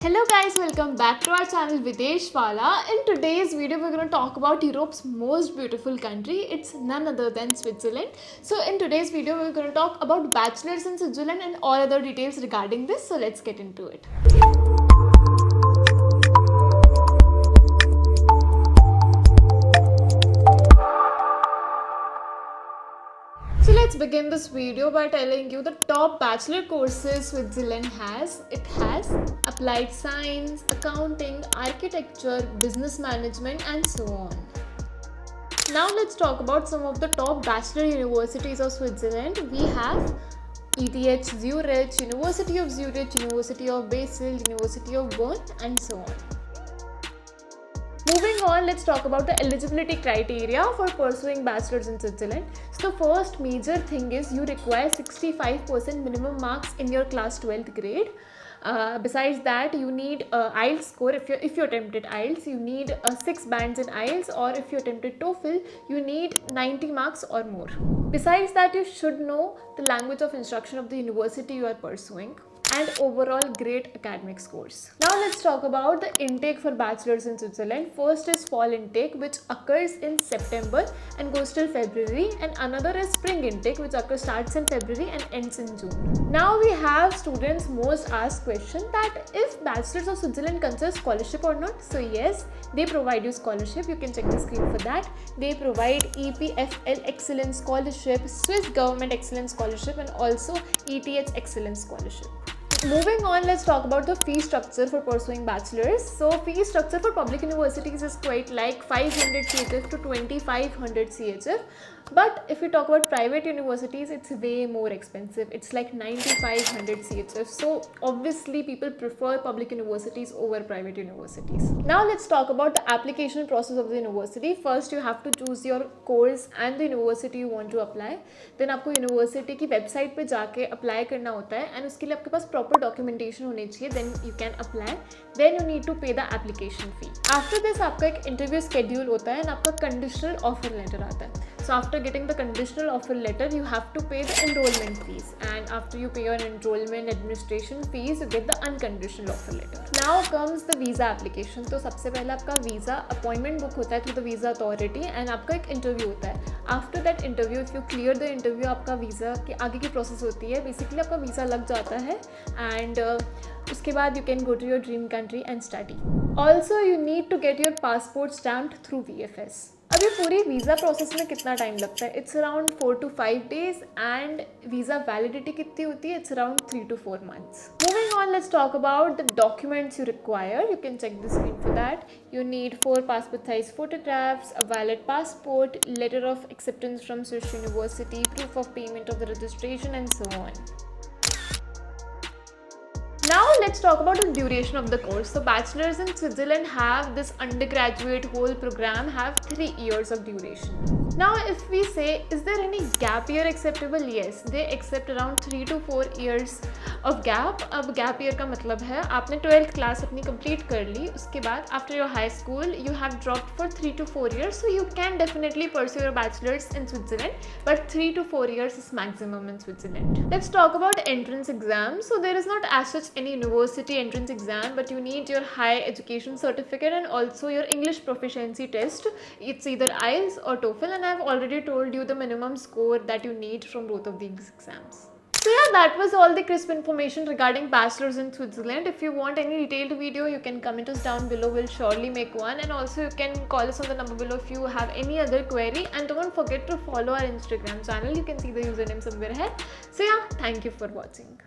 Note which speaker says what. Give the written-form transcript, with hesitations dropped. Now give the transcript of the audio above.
Speaker 1: Hello guys, welcome back to our channel Videsh Wala. In today's video, we're going to talk about Europe's most beautiful country. It's none other than Switzerland. So in today's video, we're going to talk about bachelors in Switzerland and all other details regarding this. So let's get into it. So let's begin this video by telling you the top bachelor courses Switzerland has. It has applied science, accounting, architecture, business management and so on. Now let's talk about some of the top bachelor universities of Switzerland. We have ETH Zurich, University of Zurich, University of Basel, University of Bern and so on. Moving on, let's talk about the eligibility criteria for pursuing bachelor's in Switzerland. So the first major thing is you require 65% minimum marks in your class 12th grade. Besides that, you need IELTS score. If you attempted IELTS, you need 6 bands in IELTS, or if you attempted TOEFL, you need 90 marks or more. Besides that, you should know the language of instruction of the university you are pursuing and overall great academic scores. Now let's talk about the intake for bachelors in Switzerland. First is fall intake, which occurs in September and goes till February, and another is spring intake, which starts in February and ends in June. Now we have students most asked question that if bachelors of Switzerland consider scholarship or not. So yes, they provide you scholarship. You can check the screen for that. They provide EPFL Excellence Scholarship, Swiss Government Excellence Scholarship and also ETH Excellence Scholarship. Moving on, let's talk about the fee structure for pursuing bachelors. So fee structure for public universities is quite like 500 CHF to 2500 CHF. But if we talk about private universities, it's way more expensive. It's like 9500 CHF. So obviously people prefer public universities over private universities. Now let's talk about the application process of the university. First you have to choose your course and the university you want to apply. Then आपको university की website पे जाके apply करना होता है and उसके लिए आपके पास proper documentation होने चाहिए. Then you can apply. Then you need to pay the application fee. After this आपका एक interview schedule होता है and आपका conditional offer letter आता है. So after getting the conditional offer letter, you have to pay the enrollment fees, and after you pay your enrollment administration fees, you get the unconditional offer letter. Now comes the visa application. तो सबसे पहले आपका visa appointment book होता है through the visa authority and आपका एक interview होता है. After that interview, if you clear the interview, आपका visa की आगे की process होती है. Basically आपका visa लग जाता है and उसके बाद you can go to your dream country and study. Also, you need to get your passport stamped through VFS. अब ये पूरी वीज़ा प्रोसेस में कितना टाइम लगता है? It's around 4 to 5 days and visa validity कितनी होती है? It's around 3 to 4 months. Moving on, let's talk about the documents you require. You can check the screen for that. You need 4 passport size photographs, a valid passport, letter of acceptance from Swiss University, proof of payment of the registration and so on. Now let's talk about the duration of the course. So bachelors in Switzerland have this undergraduate whole program have 3 years of duration. Now if we say, is there any gap year acceptable? Yes, they accept around 3 to 4 years of gap. अब gap year का मतलब है आपने 12th class अपनी complete कर ली, उसके बाद after your high school you have dropped for 3 to 4 years, so you can definitely pursue your bachelor's in Switzerland, but 3 to 4 years is maximum in Switzerland. Let's talk about entrance exams. So there is not as such any university entrance exam, but you need your higher education certificate and also your English proficiency test. It's either IELTS or TOEFL, and I've already told you the minimum score that you need from both of these exams. So yeah, that was all the crisp information regarding bachelors in Switzerland. If you want any detailed video, you can comment us down below. We'll surely make one, and also you can call us on the number below if you have any other query, and don't forget to follow our Instagram channel. You can see the username somewhere here. So yeah, thank you for watching.